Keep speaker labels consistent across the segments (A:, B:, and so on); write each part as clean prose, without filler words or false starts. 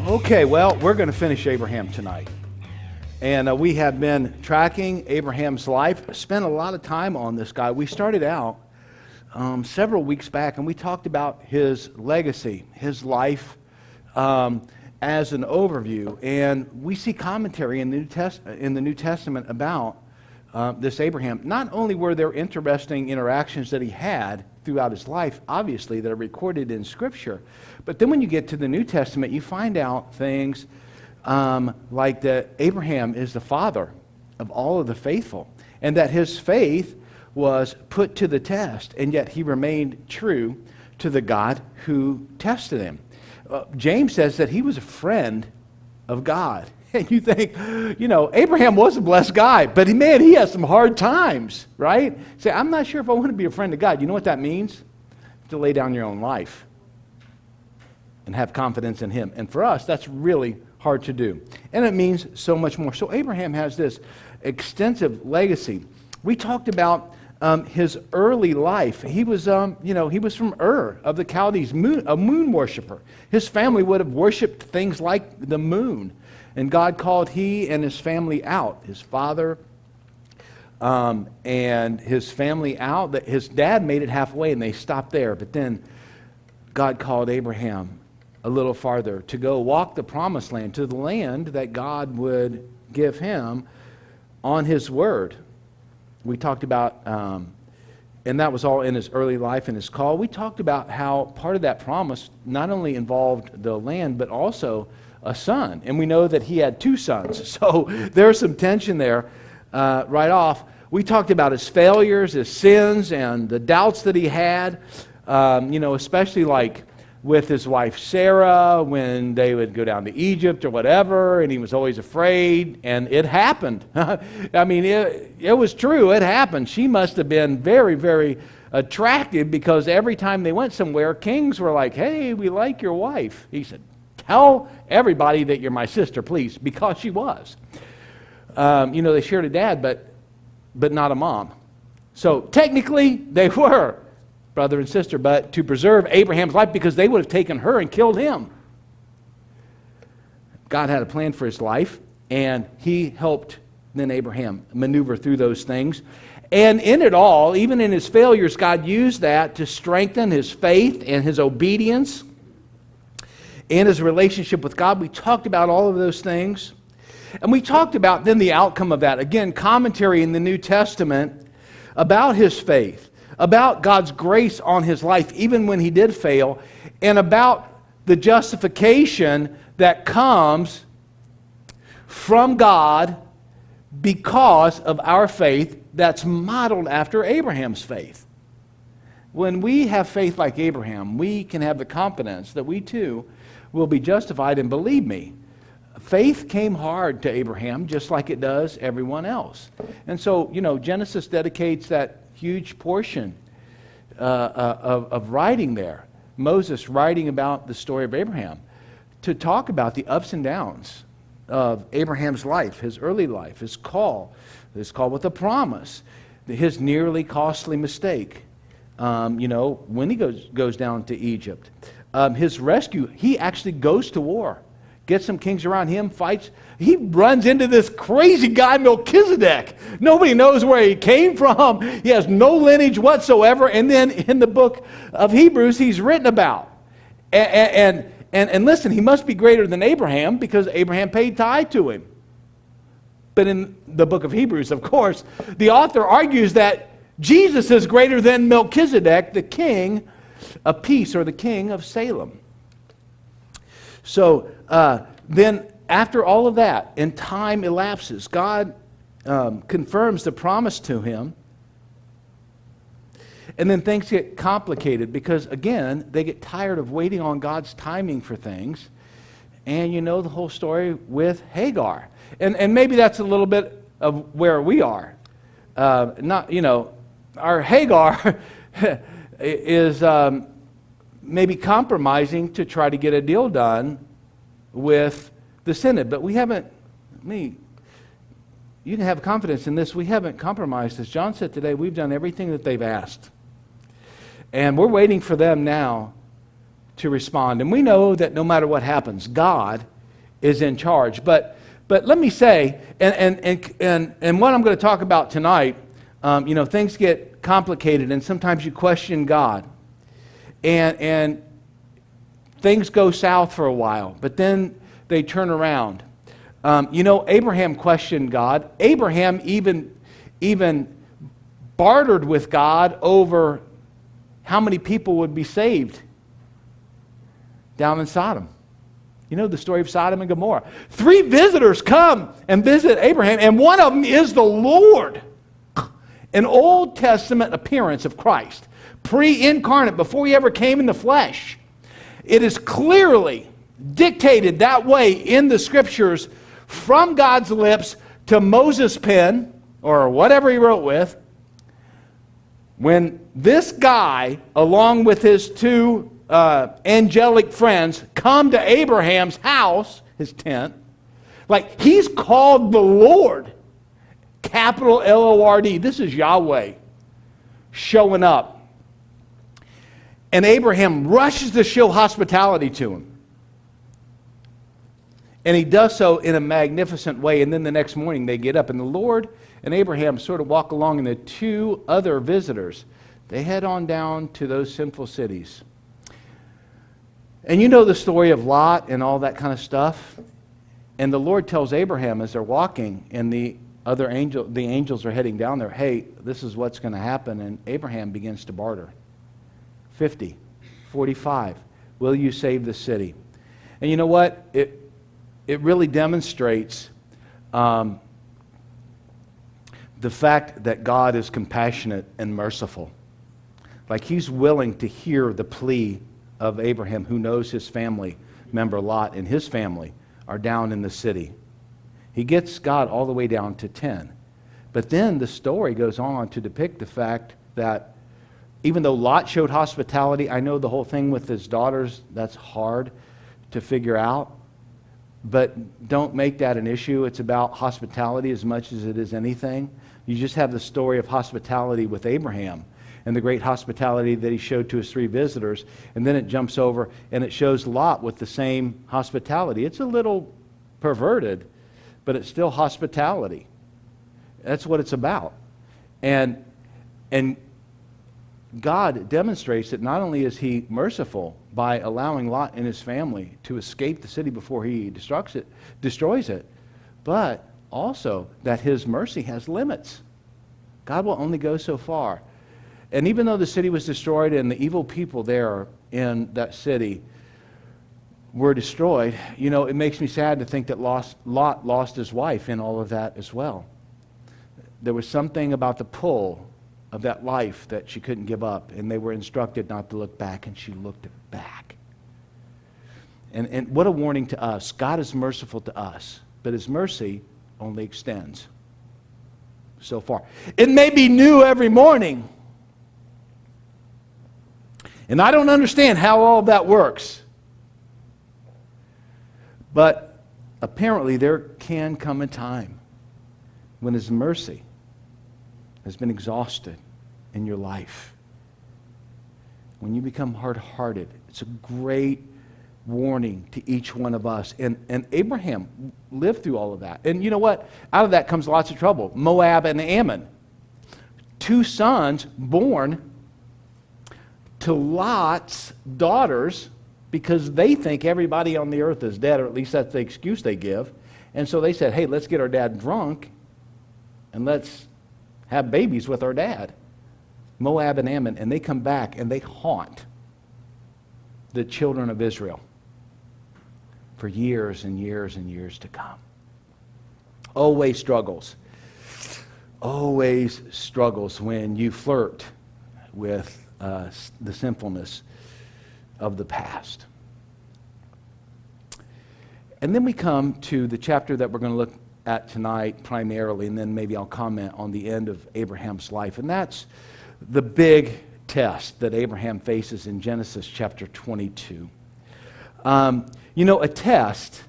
A: Okay, well, we're going to finish Abraham tonight. And we have been tracking Abraham's life, spent a lot of time on this guy. We started out several weeks back, and we talked about his legacy, his life as an overview. And we see commentary in the New Testament about this Abraham. Not only were there interesting interactions that he had throughout his life, obviously, that are recorded in Scripture, but then when you get to the New Testament, you find out things like that Abraham is the father of all of the faithful, and that his faith was put to the test, and yet he remained true to the God who tested him. James says that he was a friend of God. And you think, Abraham was a blessed guy, but man, he has some hard times, right? Say, I'm not sure if I want to be a friend of God. You know what that means? To lay down your own life and have confidence in him. And for us, that's really hard to do. And it means so much more. So Abraham has this extensive legacy. We talked about his early life. He was from Ur of the Chaldees, a moon worshiper. His family would have worshipped things like the moon. And God called he and his family out, his father and his family out. His dad made it halfway and they stopped there. But then God called Abraham a little farther to go walk the promised land, to the land that God would give him on his word. We talked about, and that was all in his early life and his call. We talked about how part of that promise not only involved the land, but also a son. And we know that he had two sons. So there's some tension there right off. We talked about his failures, his sins, and the doubts that he had, especially like with his wife Sarah when they would go down to Egypt or whatever, and he was always afraid, and it happened. I mean, it was true. It happened. She must have been very, very attractive because every time they went somewhere, kings were like, hey, we like your wife. He said, tell everybody that you're my sister, please, because she was. They shared a dad, but not a mom. So technically, they were brother and sister, but to preserve Abraham's life because they would have taken her and killed him. God had a plan for his life, and he helped then Abraham maneuver through those things. And in it all, even in his failures, God used that to strengthen his faith and his obedience and his relationship with God. We talked about all of those things. And we talked about then the outcome of that. Again, commentary in the New Testament about his faith, about God's grace on his life, even when he did fail, and about the justification that comes from God because of our faith that's modeled after Abraham's faith. When we have faith like Abraham, we can have the confidence that we too will be justified. And believe me, faith came hard to Abraham just like it does everyone else. And so, Genesis dedicates that huge portion of writing there, Moses writing about the story of Abraham, to talk about the ups and downs of Abraham's life, his early life, his call with a promise, his nearly costly mistake, when he goes down to Egypt. His rescue, he actually goes to war, gets some kings around him, fights. He runs into this crazy guy, Melchizedek. Nobody knows where he came from. He has no lineage whatsoever. And then in the book of Hebrews, he's written about. And listen, he must be greater than Abraham because Abraham paid tithe to him. But in the book of Hebrews, of course, the author argues that Jesus is greater than Melchizedek, the king of peace, or the king of Salem. So then after all of that, and time elapses, God confirms the promise to him. And then things get complicated because, again, they get tired of waiting on God's timing for things. And you know the whole story with Hagar. And maybe that's a little bit of where we are. Our Hagar is maybe compromising to try to get a deal done with the Synod. But we haven't, you can have confidence in this, we haven't compromised. As John said today, we've done everything that they've asked. And we're waiting for them now to respond. And we know that no matter what happens, God is in charge. But let me say, and what I'm going to talk about tonight, things get complicated, and sometimes you question God. And things go south for a while, but then they turn around. Abraham questioned God. Abraham even bartered with God over how many people would be saved down in Sodom. You know the story of Sodom and Gomorrah. 3 visitors come and visit Abraham, and one of them is the Lord. An Old Testament appearance of Christ, pre-incarnate, before he ever came in the flesh. It is clearly dictated that way in the Scriptures from God's lips to Moses' pen, or whatever he wrote with, when this guy, along with his 2 angelic friends, come to Abraham's house, his tent, like he's called the Lord, capital L-O-R-D. This is Yahweh showing up. And Abraham rushes to show hospitality to him. And he does so in a magnificent way. And then the next morning they get up, and the Lord and Abraham sort of walk along, and the 2 other visitors, they head on down to those sinful cities. And you know the story of Lot and all that kind of stuff. And the Lord tells Abraham as they're walking, and the angels are heading down there, hey, this is what's going to happen. And Abraham begins to barter. 50, 45, will you save the city? And you know what? It really demonstrates the fact that God is compassionate and merciful. Like he's willing to hear the plea of Abraham, who knows his family member Lot and his family are down in the city. He gets God all the way down to 10. But then the story goes on to depict the fact that even though Lot showed hospitality, I know the whole thing with his daughters, that's hard to figure out. But don't make that an issue. It's about hospitality as much as it is anything. You just have the story of hospitality with Abraham and the great hospitality that he showed to his 3 visitors. And then it jumps over and it shows Lot with the same hospitality. It's a little perverted, but it's still hospitality. That's what it's about. And God demonstrates that not only is he merciful by allowing Lot and his family to escape the city before he destroys it, but also that his mercy has limits. God will only go so far. And even though the city was destroyed and the evil people there in that city were destroyed, it makes me sad to think that Lot lost his wife in all of that as well. There was something about the pull of that life that she couldn't give up, and they were instructed not to look back, and she looked back. And what a warning to us. God is merciful to us, but his mercy only extends so far. It may be new every morning, and I don't understand how all that works, but apparently there can come a time when his mercy has been exhausted in your life. When you become hard-hearted, it's a great warning to each one of us. And Abraham lived through all of that. And you know what? Out of that comes lots of trouble. Moab and Ammon. 2 sons born to Lot's daughters because they think everybody on the earth is dead, or at least that's the excuse they give. And so they said, hey, let's get our dad drunk and let's have babies with our dad. Moab and Ammon, and they come back and they haunt the children of Israel for years and years and years to come. Always struggles when you flirt with the sinfulness of the past. And then we come to the chapter that we're going to look at tonight primarily, and then maybe I'll comment on the end of Abraham's life. And that's the big test that Abraham faces in Genesis chapter 22. A test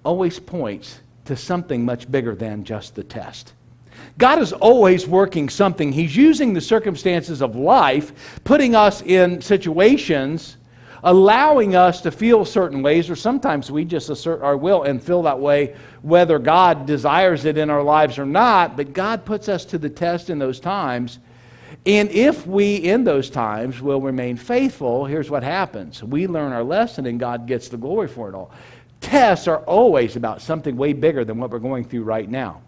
A: always points to something much bigger than just the test. God is always working something. He's using the circumstances of life, putting us in situations, allowing us to feel certain ways, or sometimes we just assert our will and feel that way whether God desires it in our lives or not, but God puts us to the test in those times. And if we, in those times, will remain faithful, here's what happens. We learn our lesson and God gets the glory for it all. Tests are always about something way bigger than what we're going through right now.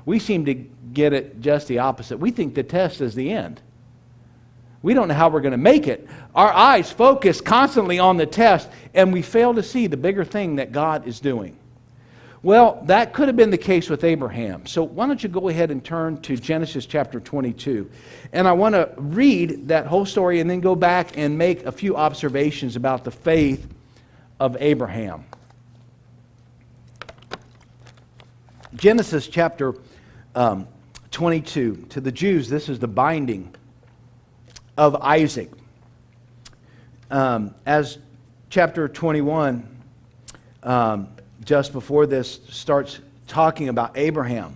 A: We seem to get it just the opposite. We think the test is the end. We don't know how we're going to make it. Our eyes focus constantly on the test, and we fail to see the bigger thing that God is doing. Well, that could have been the case with Abraham. So why don't you go ahead and turn to Genesis chapter 22. And I want to read that whole story and then go back and make a few observations about the faith of Abraham. Genesis chapter 22. To the Jews, this is the binding of Isaac. As chapter 21, just before this, starts talking about Abraham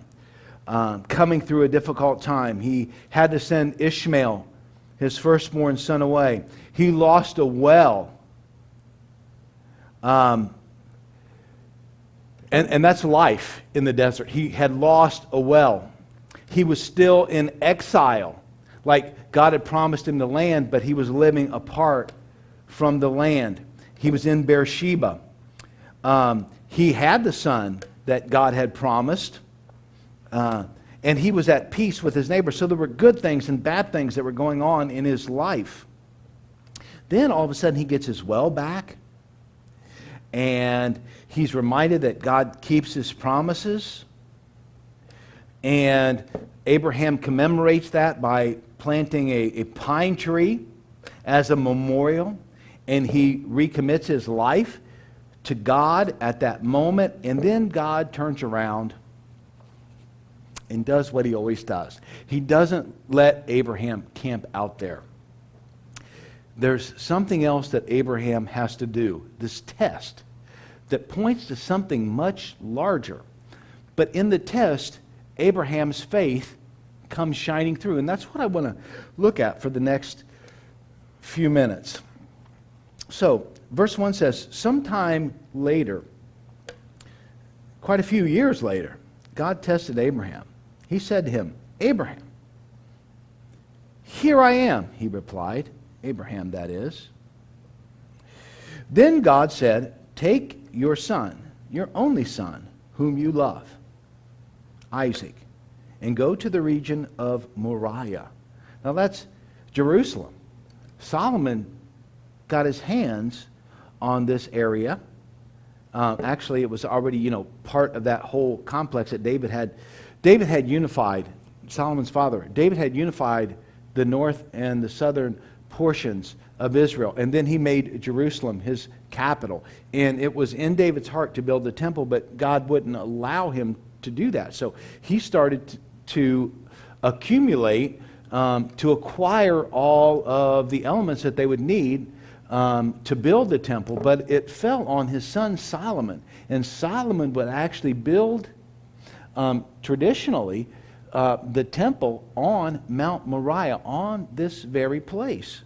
A: coming through a difficult time. He had to send Ishmael, his firstborn son, away. He lost a well. And that's life in the desert. He had lost a well. He was still in exile. Like God had promised him the land, but he was living apart from the land. He was in Beersheba. He had the son that God had promised, and he was at peace with his neighbor. So there were good things and bad things that were going on in his life. Then all of a sudden he gets his well back, and he's reminded that God keeps his promises. And Abraham commemorates that by planting a pine tree as a memorial, and he recommits his life to God at that moment. And then God turns around and does what he always does. He doesn't let Abraham camp out there. There's something else that Abraham has to do, this test that points to something much larger. But in the test, Abraham's faith comes shining through. And that's what I want to look at for the next few minutes. So, verse 1 says, sometime later, quite a few years later, God tested Abraham. He said to him, Abraham. Here I am, he replied. Abraham, that is. Then God said, take your son, your only son, whom you love, Isaac, and go to the region of Moriah. Now that's Jerusalem. Solomon got his hands on this area. Actually, it was already, part of that whole complex that David had. David had unified, Solomon's father, David had unified the north and the southern portions of Israel. And then he made Jerusalem his capital. And it was in David's heart to build the temple, but God wouldn't allow him to do that. So he started to accumulate, to acquire all of the elements that they would need to build the temple. But it fell on his son Solomon. And Solomon would actually build, traditionally, the temple on Mount Moriah, on this very place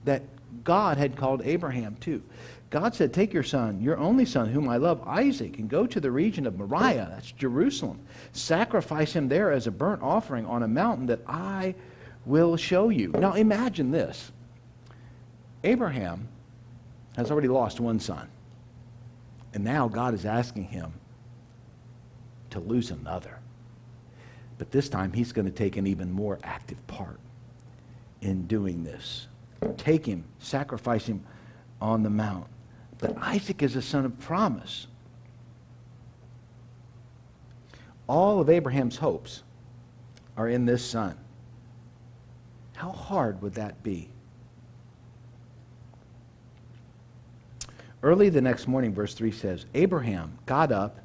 A: that God had called Abraham to. God said, take your son, your only son, whom I love, Isaac, and go to the region of Moriah, that's Jerusalem. Sacrifice him there as a burnt offering on a mountain that I will show you. Now imagine this. Abraham has already lost one son. And now God is asking him to lose another. But this time he's going to take an even more active part in doing this. Take him, sacrifice him on the mount. But Isaac is a son of promise. All of Abraham's hopes are in this son. How hard would that be? Early the next morning, verse 3 says, Abraham got up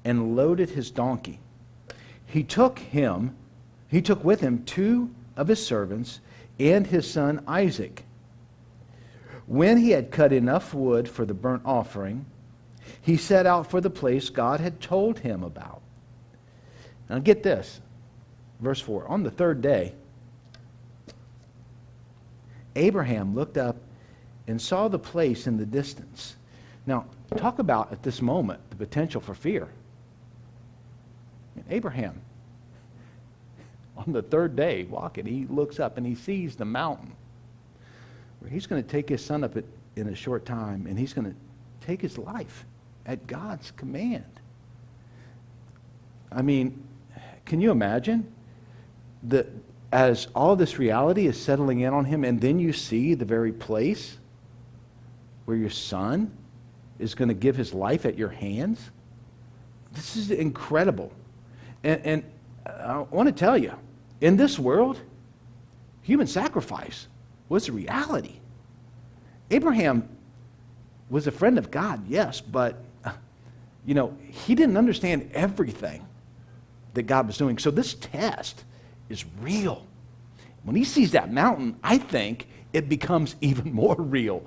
A: and loaded his donkey. He took with him 2 of his servants and his son Isaac. When he had cut enough wood for the burnt offering, he set out for the place God had told him about. Now get this, verse 4. On the 3rd day, Abraham looked up and saw the place in the distance. Now, talk about, at this moment, the potential for fear. Abraham, on the 3rd day, walking, he looks up and he sees the mountain where he's going to take his son up in a short time, and he's going to take his life at God's command. I mean, can you imagine that as all this reality is settling in on him, and then you see the very place where your son is going to give his life at your hands? This is incredible. And I want to tell you, in this world, human sacrifice was a reality. Abraham was a friend of God, yes, but he didn't understand everything that God was doing. So this test is real. When he sees that mountain, I think it becomes even more real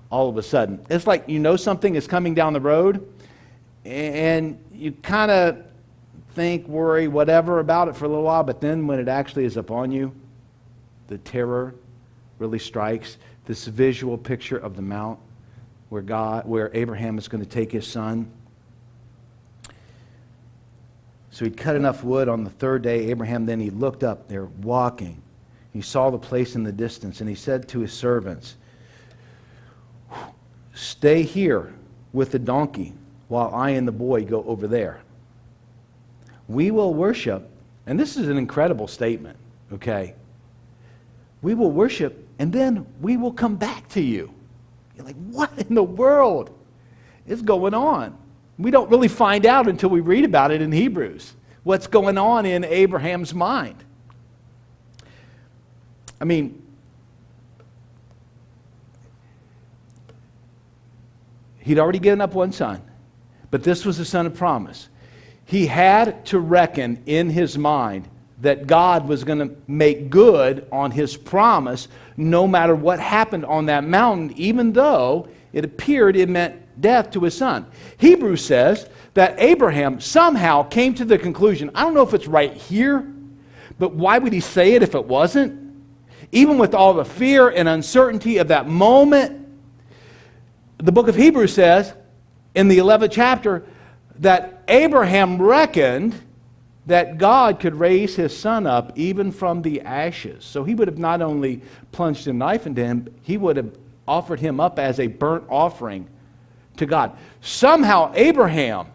A: all of a sudden. It's like something is coming down the road, and you kind of think, worry, whatever about it for a little while, but then when it actually is upon you, the terror really strikes. This visual picture of the mount where Abraham is going to take his son. So he'd cut enough wood on the 3rd day. Abraham, then he looked up there walking. He saw the place in the distance, and he said to his servants, "Stay here with the donkey while I and the boy go over there. We will worship," and this is an incredible statement, okay? "We will worship, and then we will come back to you." You're like, what in the world is going on? We don't really find out until we read about it in Hebrews, what's going on in Abraham's mind. I mean, he'd already given up one son, but this was the son of promise. He had to reckon in his mind that God was going to make good on his promise no matter what happened on that mountain, even though it appeared it meant death to his son. Hebrews says that Abraham somehow came to the conclusion, I don't know if it's right here, but why would he say it if it wasn't? Even with all the fear and uncertainty of that moment, the book of Hebrews says in the 11th chapter that Abraham reckoned that God could raise his son up even from the ashes. So he would have not only plunged a knife into him, he would have offered him up as a burnt offering to God. Somehow Abraham,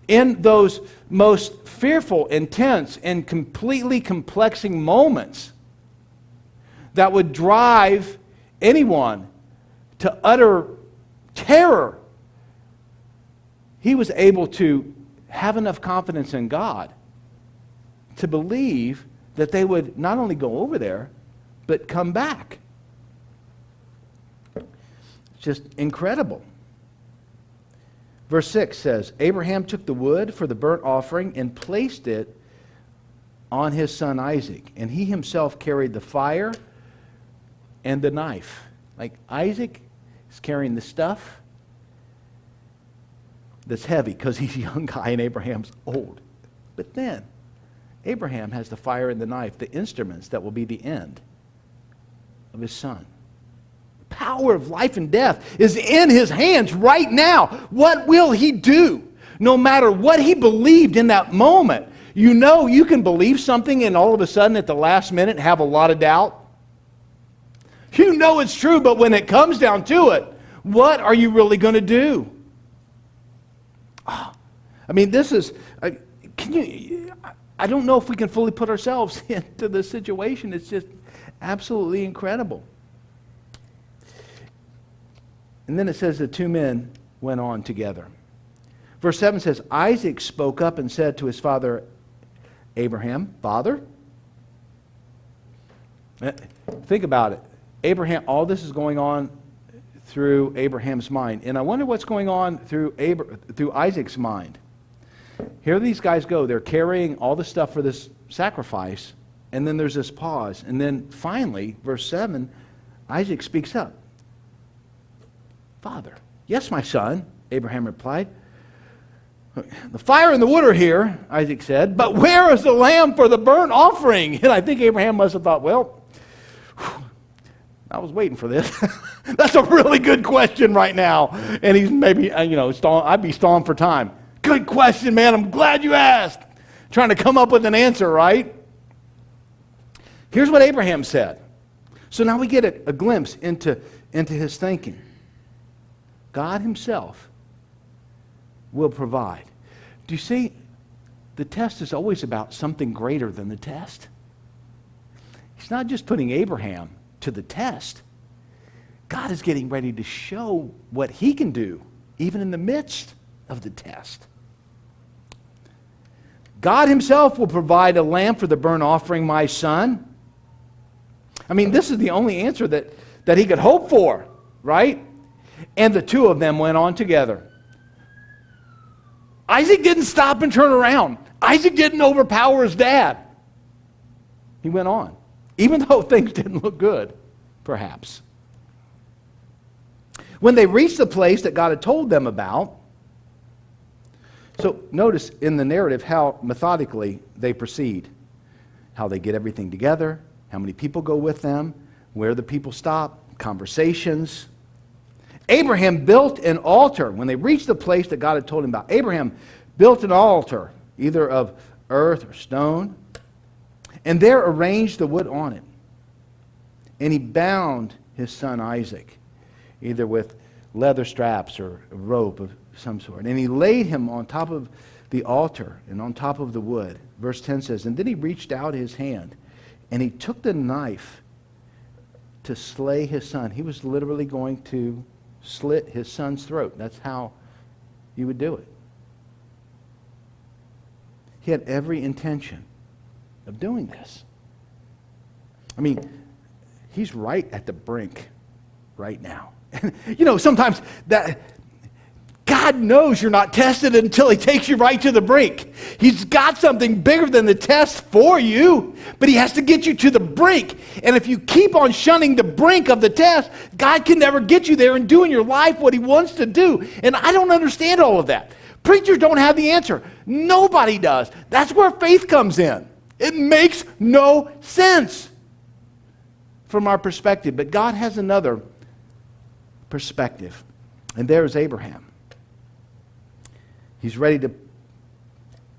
A: in those most fearful, intense, and completely complexing moments that would drive anyone to utter terror, he was able to have enough confidence in God to believe that they would not only go over there, but come back. It's just incredible. Verse 6 says, Abraham took the wood for the burnt offering and placed it on his son Isaac, and he himself carried the fire and the knife. Like Isaac is carrying the stuff that's heavy because he's a young guy and Abraham's old. But then Abraham has the fire and the knife, the instruments that will be the end of his son. The power of life and death is in his hands right now. What will he do? No matter what he believed in that moment, you can believe something and all of a sudden at the last minute have a lot of doubt. You know it's true, but when it comes down to it, what are you really going to do? I mean, this is, I don't know if we can fully put ourselves into this situation. It's just absolutely incredible. And then it says the 2 men went on together. Verse 7 says, Isaac spoke up and said to his father Abraham, "Father?" Think about it. Abraham, all this is going on through Abraham's mind. And I wonder what's going on through Isaac's mind. Here these guys go. They're carrying all the stuff for this sacrifice. And then there's this pause. And then finally, verse 7, Isaac speaks up. Father. Yes, my son, Abraham replied. The fire and the wood are here, Isaac said, but where is the lamb for the burnt offering? And I think Abraham must have thought, well, I was waiting for this. That's a really good question right now. And he's maybe, I'd be stalling for time. Good question, man. I'm glad you asked. Trying to come up with an answer, right? Here's what Abraham said. So now we get a glimpse into his thinking. God himself will provide. Do you see? The test is always about something greater than the test. He's not just putting Abraham to the test. God is getting ready to show what he can do, even in the midst of the test. God himself will provide a lamb for the burnt offering, my son. I mean, this is the only answer that he could hope for, right? And the two of them went on together. Isaac didn't stop and turn around. Isaac didn't overpower his dad. He went on, even though things didn't look good, perhaps. When they reached the place that God had told them about, so notice in the narrative how methodically they proceed, how they get everything together, how many people go with them, where the people stop, conversations. Abraham built an altar. When they reached the place that God had told him about, Abraham built an altar, either of earth or stone, and there arranged the wood on it. And he bound his son Isaac, either with leather straps or a rope of some sort. And he laid him on top of the altar and on top of the wood. Verse 10 says, and then he reached out his hand and he took the knife to slay his son. He was literally going to slit his son's throat. That's how you would do it. He had every intention of doing this. I mean, he's right at the brink right now. Sometimes that God knows you're not tested until he takes you right to the brink. He's got something bigger than the test for you, but he has to get you to the brink. And if you keep on shunning the brink of the test, God can never get you there and do in your life what he wants to do. And I don't understand all of that. Preachers don't have the answer. Nobody does. That's where faith comes in. It makes no sense from our perspective, but God has another perspective. And there's Abraham. He's ready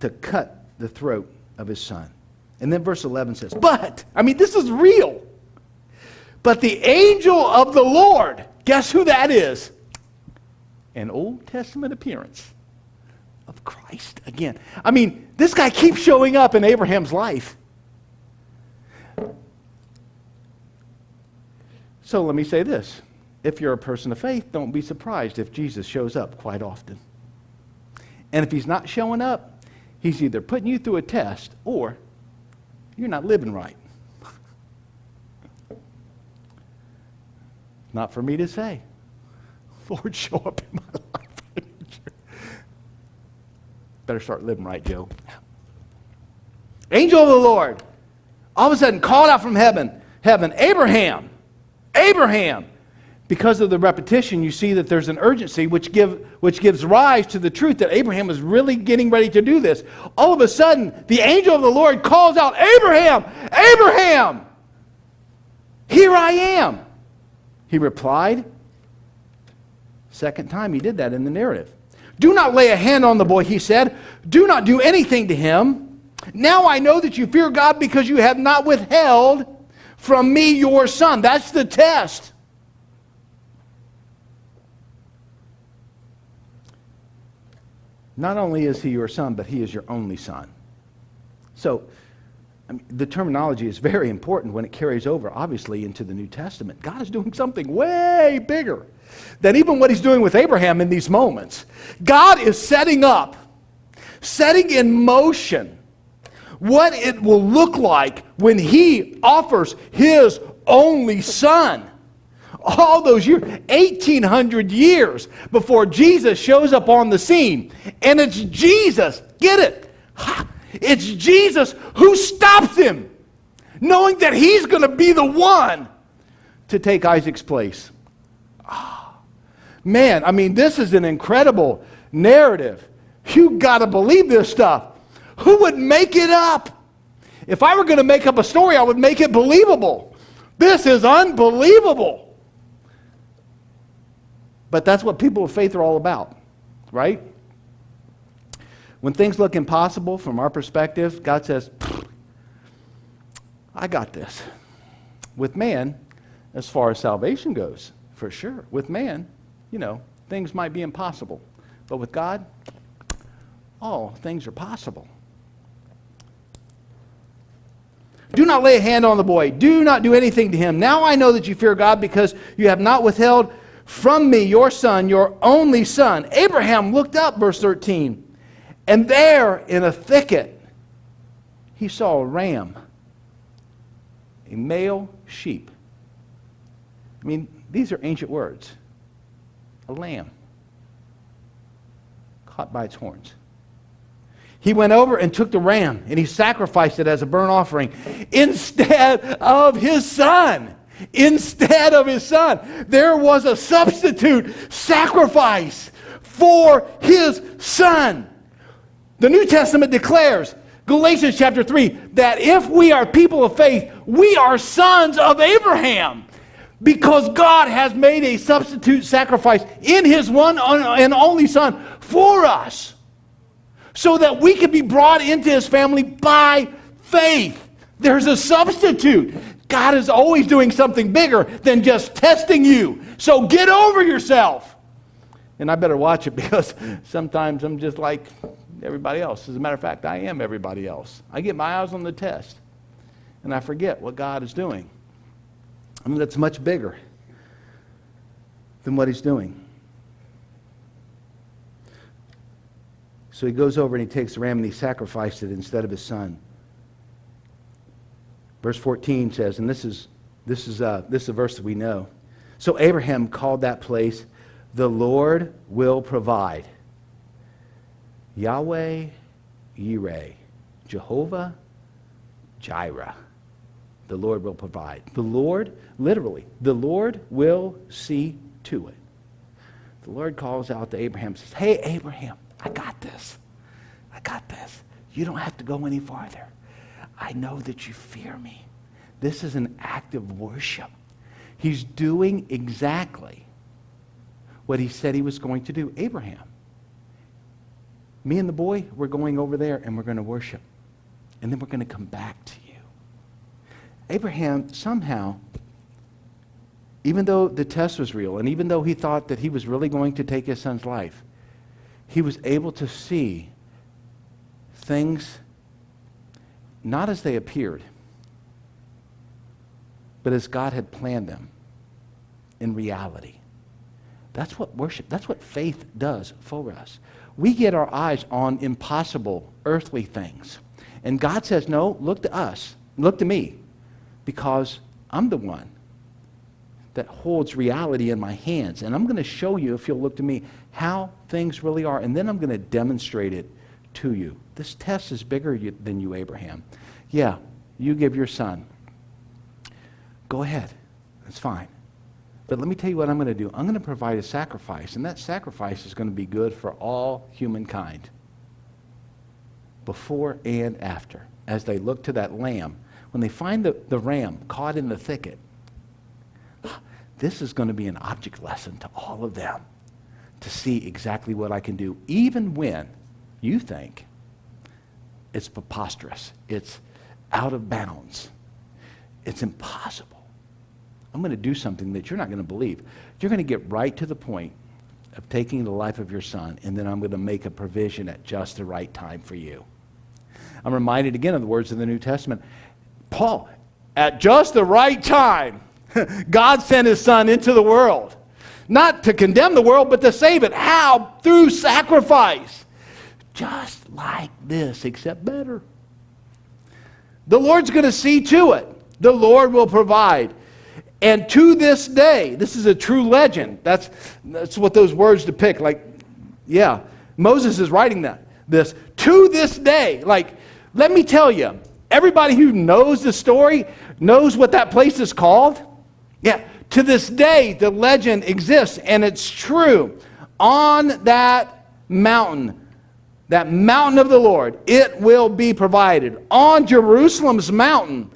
A: to cut the throat of his son. And then verse 11 says, this is real. But the angel of the Lord, guess who that is? An Old Testament appearance of Christ again. This guy keeps showing up in Abraham's life. So let me say this. If you're a person of faith, don't be surprised if Jesus shows up quite often. And if he's not showing up, he's either putting you through a test or you're not living right. Not for me to say. Lord, show up in my life. Better start living right, Joe. Angel of the Lord, all of a sudden called out from heaven, Abraham. Because of the repetition, you see that there's an urgency which gives rise to the truth that Abraham is really getting ready to do this. All of a sudden, the angel of the Lord calls out, Abraham, Abraham, here I am. He replied. Second time he did that in the narrative. Do not lay a hand on the boy, he said. Do not do anything to him. Now I know that you fear God because you have not withheld from me your son. That's the test. Not only is he your son, but he is your only son. So, the terminology is very important when it carries over, obviously, into the New Testament. God is doing something way bigger than even what he's doing with Abraham in these moments. God is setting in motion, what it will look like when he offers his only son. All those years, 1,800 years before Jesus shows up on the scene. And it's Jesus, get it? It's Jesus who stops him, knowing that he's going to be the one to take Isaac's place. Man, I mean, this is an incredible narrative. You got to believe this stuff. Who would make it up? If I were going to make up a story, I would make it believable. This is unbelievable. But that's what people of faith are all about, right? When things look impossible from our perspective, God says, I got this. With man, as far as salvation goes, for sure. With man, things might be impossible. But with God, all things are possible. Do not lay a hand on the boy. Do not do anything to him. Now I know that you fear God because you have not withheld from me your son, your only son. Abraham looked up, verse 13, and there in a thicket he saw a ram, a male sheep. I mean, these are ancient words. A lamb caught by its horns. He went over and took the ram, and he sacrificed it as a burnt offering instead of his son. Instead of his son. There was a substitute sacrifice for his son. The New Testament declares, Galatians chapter 3, that if we are people of faith, we are sons of Abraham. Because God has made a substitute sacrifice in his one and only son for us. So that we can be brought into his family by faith. There's a substitute. God is always doing something bigger than just testing you. So get over yourself. And I better watch it because sometimes I'm just like everybody else. As a matter of fact, I am everybody else. I get my eyes on the test. And I forget what God is doing. I mean, that's much bigger than what he's doing. So he goes over and he takes the ram and he sacrificed it instead of his son. Verse 14 says, and this is a verse that we know. So Abraham called that place, the Lord will provide. Yahweh Yireh, Jehovah Jireh. The Lord will provide. The Lord, literally, the Lord will see to it. The Lord calls out to Abraham and says, hey, Abraham, I got this. I got this. You don't have to go any farther. I know that you fear me. This is an act of worship. He's doing exactly what he said he was going to do. Abraham, me and the boy, we're going over there and we're going to worship. And then we're going to come back to you. Abraham somehow, even though the test was real, and even though he thought that he was really going to take his son's life, he was able to see things not as they appeared, but as God had planned them in reality. That's what worship, that's what faith does for us. We get our eyes on impossible earthly things. And God says, no, look to us, look to me, because I'm the one that holds reality in my hands. And I'm going to show you, if you'll look to me, how things really are. And then I'm going to demonstrate it to you. This test is bigger than you, Abraham. Yeah, you give your son. Go ahead. That's fine. But let me tell you what I'm going to do. I'm going to provide a sacrifice. And that sacrifice is going to be good for all humankind. Before and after. As they look to that lamb. When they find the ram caught in the thicket. This is going to be an object lesson to all of them. To see exactly what I can do. Even when you think it's preposterous. It's out of bounds. It's impossible. I'm going to do something that you're not going to believe. You're going to get right to the point of taking the life of your son, and then I'm going to make a provision at just the right time for you. I'm reminded again of the words of the New Testament. Paul, at just the right time, God sent his son into the world. Not to condemn the world, but to save it. How? Through sacrifice. Just like this, except better. The Lord's going to see to it. The Lord will provide. And to this day, this is a true legend. That's what those words depict. Like, yeah, Moses is writing this. To this day, like, let me tell you, everybody who knows the story knows what that place is called. Yeah, to this day, the legend exists, and it's true. On that mountain of the Lord, it will be provided. On Jerusalem's mountain,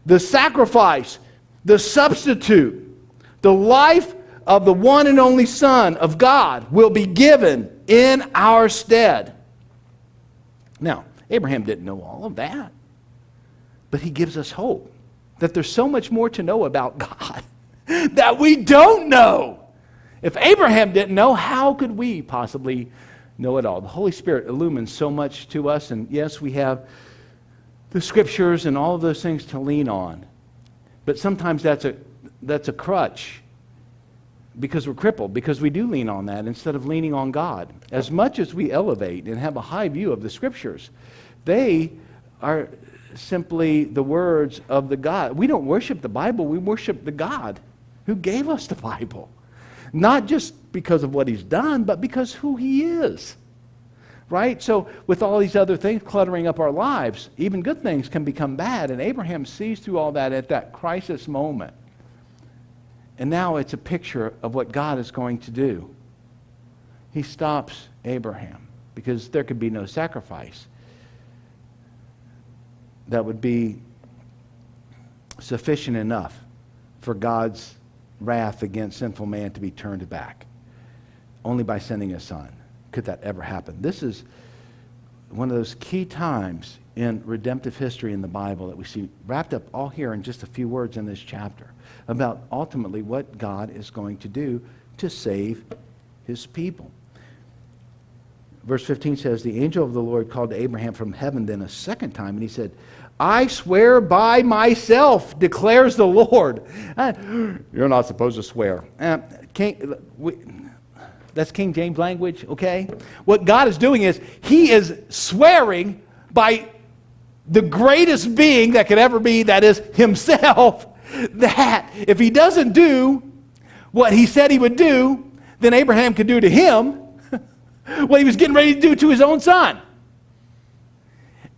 A: the sacrifice, the substitute, the life of the one and only Son of God will be given in our stead. Now, Abraham didn't know all of that, but he gives us hope that there's so much more to know about God that we don't know. If Abraham didn't know, how could we possibly know it all? The Holy Spirit illumines so much to us, and yes, we have the Scriptures and all of those things to lean on. But sometimes that's a crutch because we're crippled, because we do lean on that instead of leaning on God. As much as we elevate and have a high view of the Scriptures, they are simply the words of the God. We don't worship the Bible, we worship the God who gave us the Bible. Not just because of what He's done, but because who He is. Right? So with all these other things cluttering up our lives, even good things can become bad. And Abraham sees through all that at that crisis moment. And now it's a picture of what God is going to do. He stops Abraham because there could be no sacrifice that would be sufficient enough for God's wrath against sinful man to be turned back. Only by sending a son could that ever happen. This is one of those key times in redemptive history in the Bible that we see wrapped up all here in just a few words in this chapter about ultimately what God is going to do to save His people. Verse 15 says, the angel of the Lord called to Abraham from heaven then a second time, and he said, I swear by myself, declares the Lord. You're not supposed to swear. That's King James language, okay? What God is doing is He is swearing by the greatest being that could ever be, that is Himself, that if He doesn't do what He said He would do, then Abraham could do to him what He was getting ready to do to His own son.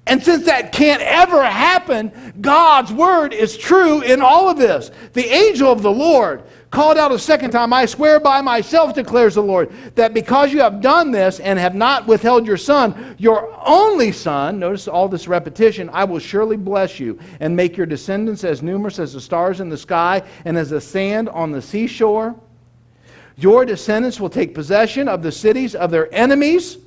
A: And since that can't ever happen, God's word is true in all of this. The angel of the Lord called out a second time, I swear by myself, declares the Lord, that because you have done this and have not withheld your son, your only son, notice all this repetition, I will surely bless you and make your descendants as numerous as the stars in the sky and as the sand on the seashore. Your descendants will take possession of the cities of their enemies.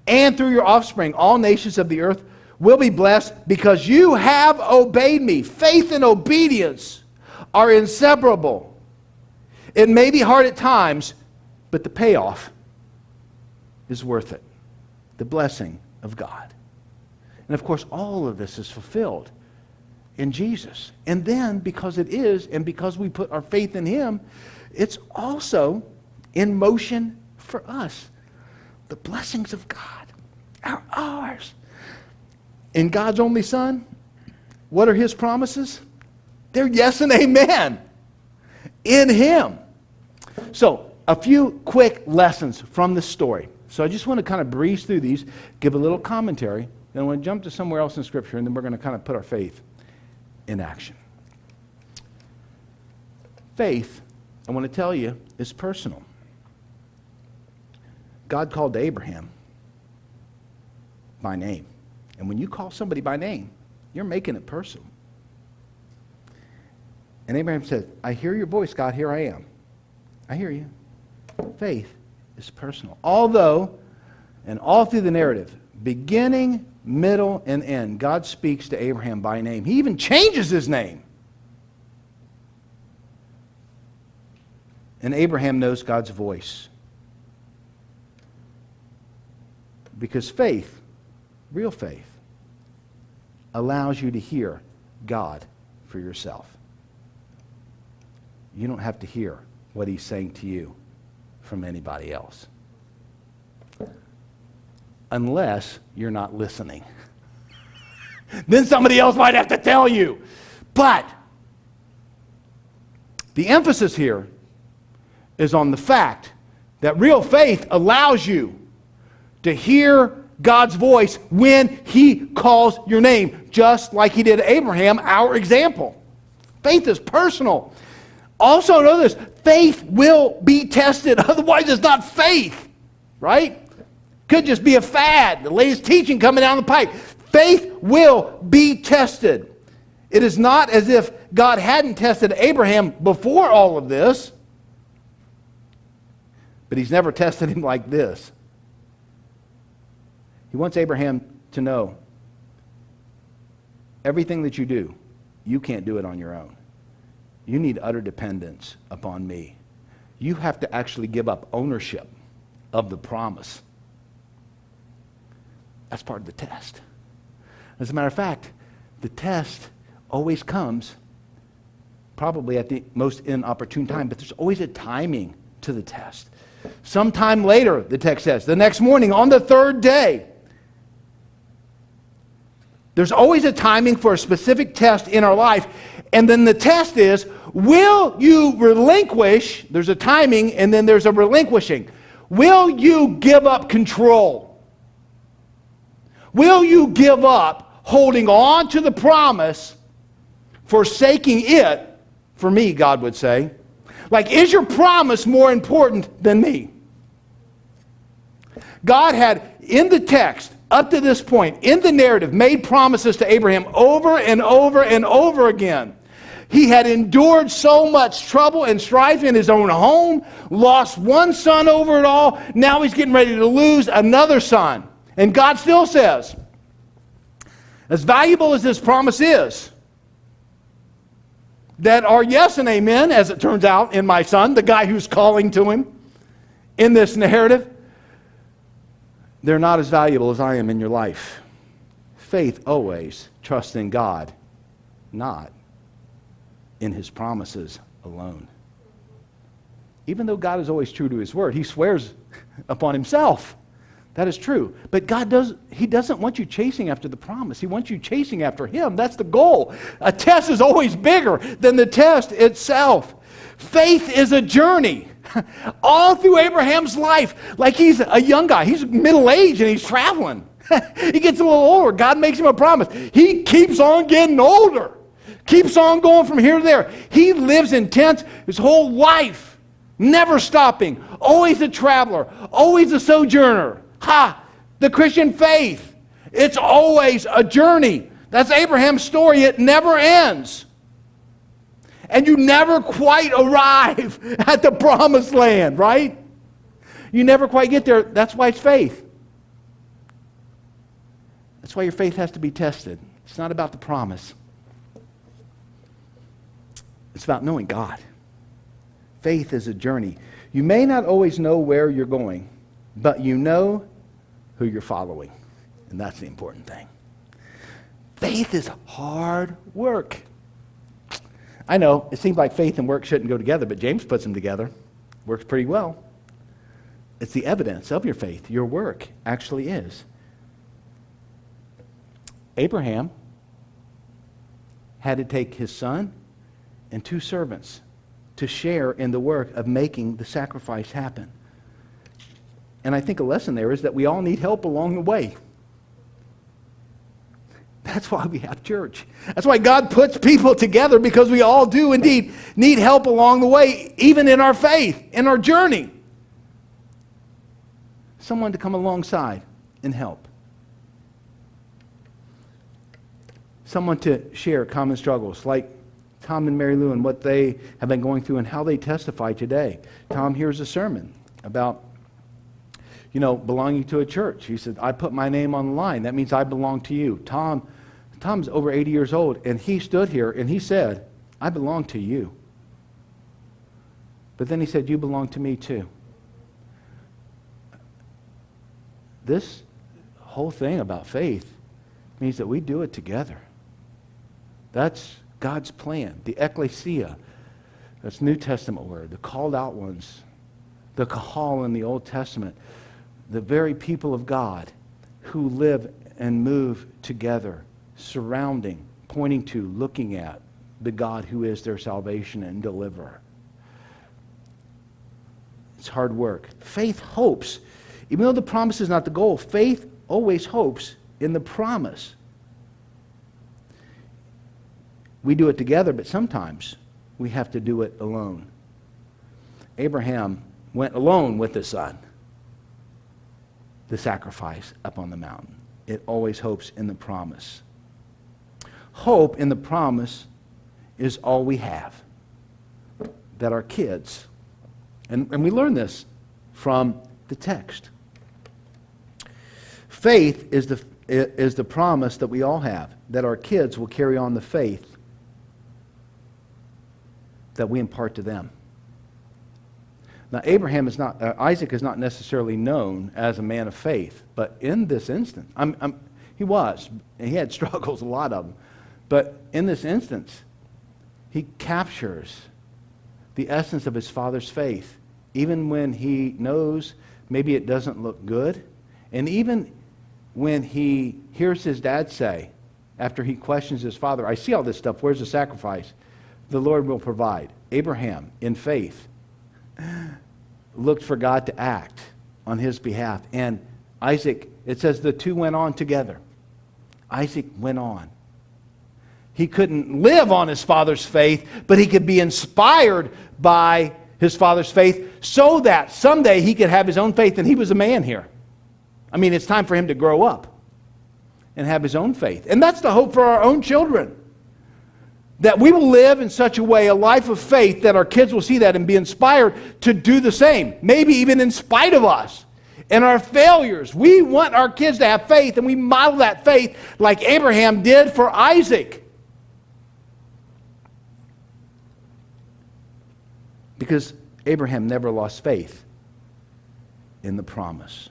A: And through your offspring, all nations of the earth will be blessed because you have obeyed me. Faith and obedience are inseparable. It may be hard at times, but the payoff is worth it. The blessing of God. And of course, all of this is fulfilled in Jesus. And then, because it is, and because we put our faith in Him, it's also in motion for us. The blessings of God are ours. In God's only Son, what are His promises? They're yes and amen. In Him. So, a few quick lessons from this story. So I just want to kind of breeze through these, give a little commentary, then I want to jump to somewhere else in Scripture, and then we're going to kind of put our faith in action. Faith, I want to tell you, is personal. God called to Abraham by name. And when you call somebody by name, you're making it personal. And Abraham said, I hear your voice, God, here I am. I hear you. Faith is personal. Although, and all through the narrative, beginning, middle, and end, God speaks to Abraham by name. He even changes his name. And Abraham knows God's voice. Because faith, real faith, allows you to hear God for yourself. You don't have to hear what He's saying to you from anybody else. Unless you're not listening. Then somebody else might have to tell you. But the emphasis here is on the fact that real faith allows you to hear God's voice when he calls your name, just like he did Abraham, our example. Faith is personal. Also know this, faith will be tested, otherwise it's not faith, right? Could just be a fad, the latest teaching coming down the pipe. Faith will be tested. It is not as if God hadn't tested Abraham before all of this, but he's never tested him like this. He wants Abraham to know everything that you do, you can't do it on your own. You need utter dependence upon me. You have to actually give up ownership of the promise. That's part of the test. As a matter of fact, the test always comes probably at the most inopportune time, but there's always a timing to the test. Sometime later, the text says, the next morning, on the third day, there's always a timing for a specific test in our life. And then the test is, will you relinquish? There's a timing and then there's a relinquishing. Will you give up control? Will you give up holding on to the promise, forsaking it, for me, God would say? Like, is your promise more important than me? God had, in the text, up to this point, in the narrative, made promises to Abraham over and over and over again. He had endured so much trouble and strife in his own home, lost one son over it all. Now he's getting ready to lose another son. And God still says, as valuable as this promise is, that are yes and amen, as it turns out, in my son, the guy who's calling to him in this narrative, they're not as valuable as I am in your life. Faith always trusts in God, not in his promises alone. Even though God is always true to his word, he swears upon himself. That is true. But he doesn't want you chasing after the promise. He wants you chasing after him. That's the goal. A test is always bigger than the test itself. Faith is a journey. All through Abraham's life, like he's a young guy. He's middle-aged and he's traveling. He gets a little older. God makes him a promise. He keeps on getting older. Keeps on going from here to there. He lives in tents his whole life, never stopping. Always a traveler. Always a sojourner. The Christian faith. It's always a journey. That's Abraham's story. It never ends. And you never quite arrive at the promised land, right? You never quite get there. That's why it's faith. That's why your faith has to be tested. It's not about the promise. It's about knowing God. Faith is a journey. You may not always know where you're going, but you know who you're following. And that's the important thing. Faith is hard work. I know, it seems like faith and work shouldn't go together, but James puts them together. Works pretty well. It's the evidence of your faith. Your work actually is. Abraham had to take his son and 2 servants to share in the work of making the sacrifice happen. And I think a lesson there is that we all need help along the way. That's why we have church. That's why God puts people together, because we all do indeed need help along the way, even in our faith, in our journey. Someone to come alongside and help. Someone to share common struggles, like Tom and Mary Lou and what they have been going through and how they testify today. Tom hears a sermon about, belonging to a church. He said, I put my name on the line. That means I belong to you. Tom's over 80 years old, and he stood here and he said, I belong to you. But then he said, you belong to me too. This whole thing about faith means that we do it together. That's God's plan. The ecclesia, that's New Testament word, the called out ones, the kahal in the Old Testament, the very people of God who live and move together, surrounding, pointing to, looking at the God who is their salvation and deliverer. It's hard work. Faith hopes. Even though the promise is not the goal, faith always hopes in the promise. We do it together, but sometimes we have to do it alone. Abraham went alone with his son, the sacrifice up on the mountain. It always hopes in the promise. Hope in the promise is all we have. That our kids, and we learn this from the text. Faith is the promise that we all have, that our kids will carry on the faith that we impart to them. Now, Isaac is not necessarily known as a man of faith, but in this instance, he was, and he had struggles, a lot of them, but in this instance, he captures the essence of his father's faith, even when he knows maybe it doesn't look good, and even when he hears his dad say, after he questions his father, I see all this stuff, where's the sacrifice? The Lord will provide. Abraham, in faith, looked for God to act on his behalf. And Isaac, it says the two went on together. Isaac went on. He couldn't live on his father's faith, but he could be inspired by his father's faith so that someday he could have his own faith. And he was a man here. I mean, it's time for him to grow up and have his own faith. And that's the hope for our own children. That we will live in such a way, a life of faith, that our kids will see that and be inspired to do the same. Maybe even in spite of us and our failures. We want our kids to have faith, and we model that faith like Abraham did for Isaac. Because Abraham never lost faith in the promise.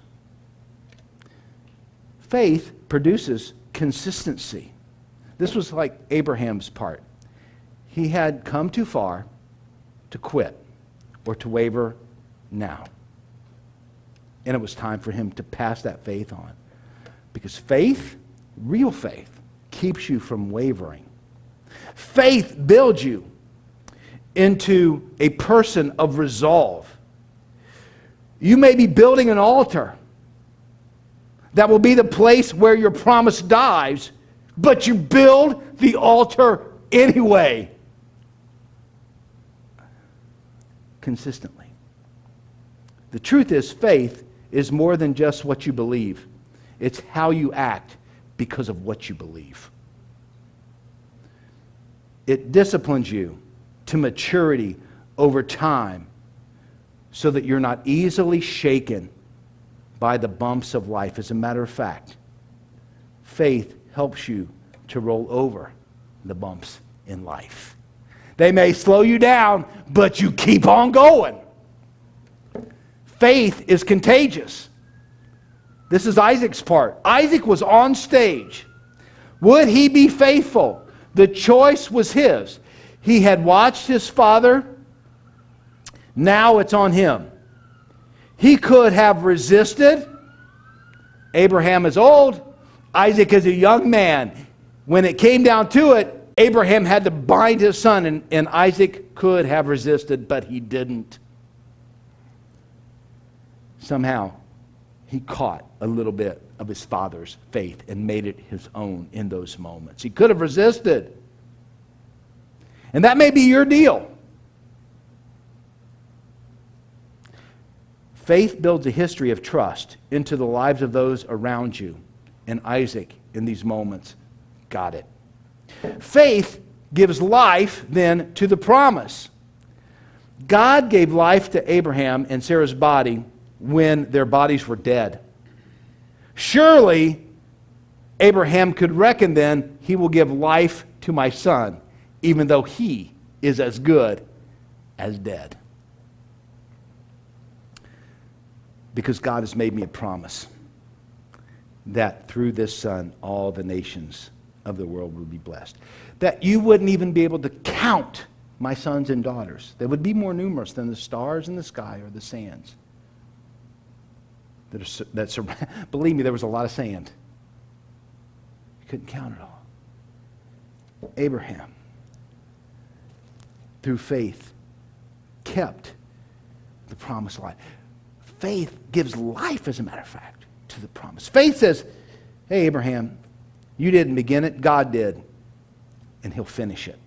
A: Faith produces consistency. This was like Abraham's part. He had come too far to quit or to waver now. And it was time for him to pass that faith on. Because faith, real faith, keeps you from wavering. Faith builds you into a person of resolve. You may be building an altar that will be the place where your promise dies, but you build the altar anyway. Consistently. The truth is, faith is more than just what you believe. It's how you act because of what you believe. It disciplines you to maturity over time so that you're not easily shaken by the bumps of life. As a matter of fact, faith helps you to roll over the bumps in life. They may slow you down, but you keep on going. Faith is contagious. This is Isaac's part. Isaac was on stage. Would he be faithful? The choice was his. He had watched his father. Now it's on him. He could have resisted. Abraham is old. Isaac is a young man. When it came down to it, Abraham had to bind his son, and Isaac could have resisted, but he didn't. Somehow, he caught a little bit of his father's faith and made it his own in those moments. He could have resisted. And that may be your deal. Faith builds a history of trust into the lives of those around you. And Isaac, in these moments, got it. Faith gives life, then, to the promise. God gave life to Abraham and Sarah's body when their bodies were dead. Surely, Abraham could reckon then, he will give life to my son, even though he is as good as dead. Because God has made me a promise that through this son, all the nations of the world would be blessed. That you wouldn't even be able to count my sons and daughters. They would be more numerous than the stars in the sky or the sands. Believe me, there was a lot of sand. You couldn't count it all. Abraham, through faith, kept the promise alive. Faith gives life, as a matter of fact, to the promise. Faith says, hey, Abraham, you didn't begin it, God did, and he'll finish it.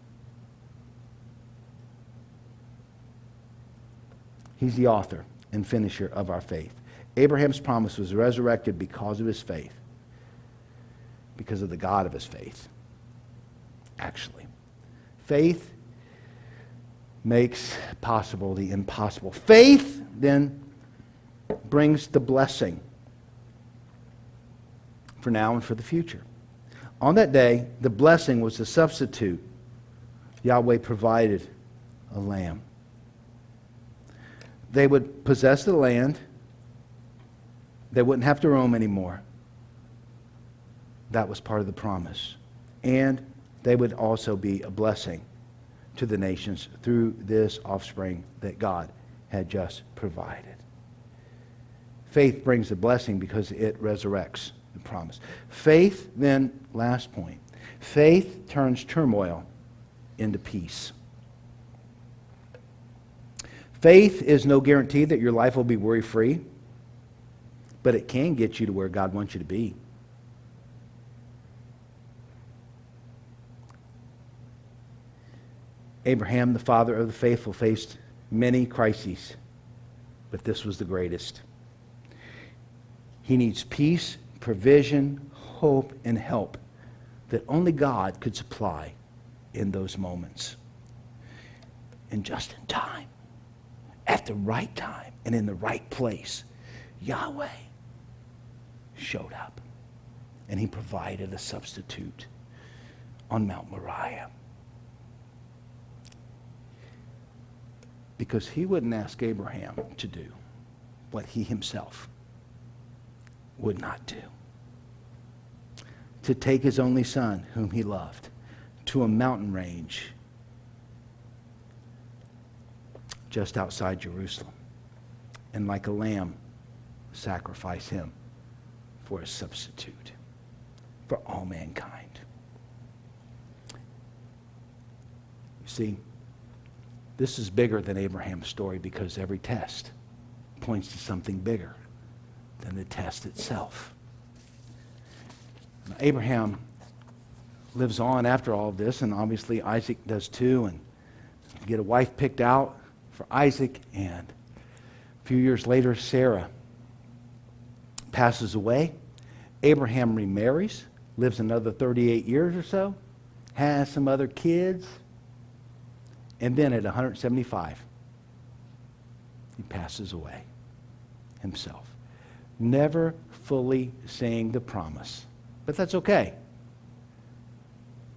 A: He's the author and finisher of our faith. Abraham's promise was resurrected because of his faith, because of the God of his faith, actually. Faith makes possible the impossible. Faith then brings the blessing for now and for the future. On that day, the blessing was the substitute. Yahweh provided a lamb. They would possess the land. They wouldn't have to roam anymore. That was part of the promise. And they would also be a blessing to the nations through this offspring that God had just provided. Faith brings the blessing because it resurrects the promise. Faith, then, last point. Faith turns turmoil into peace. Faith is no guarantee that your life will be worry-free, but it can get you to where God wants you to be. Abraham, the father of the faithful, faced many crises, but this was the greatest. He needs peace, provision, hope, and help that only God could supply in those moments. And just in time, at the right time, and in the right place, Yahweh showed up, and he provided a substitute on Mount Moriah. Because he wouldn't ask Abraham to do what he himself would not do. To take his only son, whom he loved, to a mountain range just outside Jerusalem, and like a lamb, sacrifice him for a substitute for all mankind. You see, this is bigger than Abraham's story because every test points to something bigger than the test itself. Now, Abraham lives on after all of this, and obviously Isaac does too, and get a wife picked out for Isaac, and a few years later, Sarah passes away. Abraham remarries, lives another 38 years or so, has some other kids, and then at 175, he passes away himself. Never fully seeing the promise. But that's okay,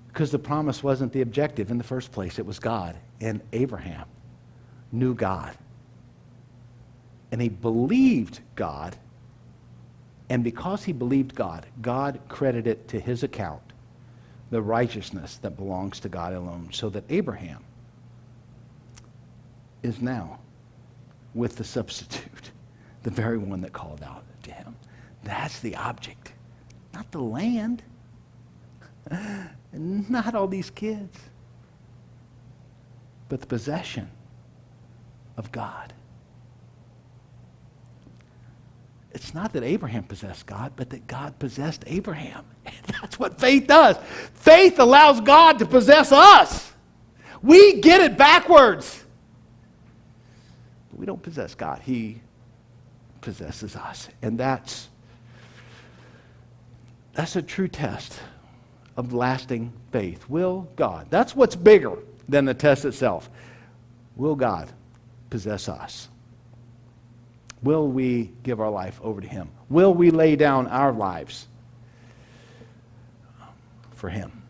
A: because the promise wasn't the objective in the first place. It was God. And Abraham knew God. And he believed God. And because he believed God, God credited to his account the righteousness that belongs to God alone, so that Abraham is now with the substitute, the very one that called out to him. That's the object, not the land, not all these kids, but the possession of God. It's not that Abraham possessed God, but that God possessed Abraham. And that's what faith does. Faith allows God to possess us. We get it backwards. But we don't possess God. He possesses us. And that's a true test of lasting faith. Will God? That's what's bigger than the test itself. Will God possess us? Will we give our life over to him? Will we lay down our lives for him?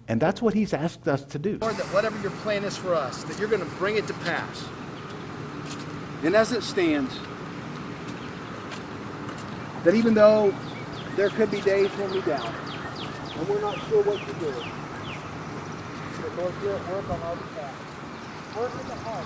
A: And that's what he's asked us to do.
B: Lord, that whatever your plan is for us, that you're going to bring it to pass.
A: And as it stands, that even though there could be days when we doubt, and we're not sure what to do, that Lord, you'll work on our behalf. Work in the heart.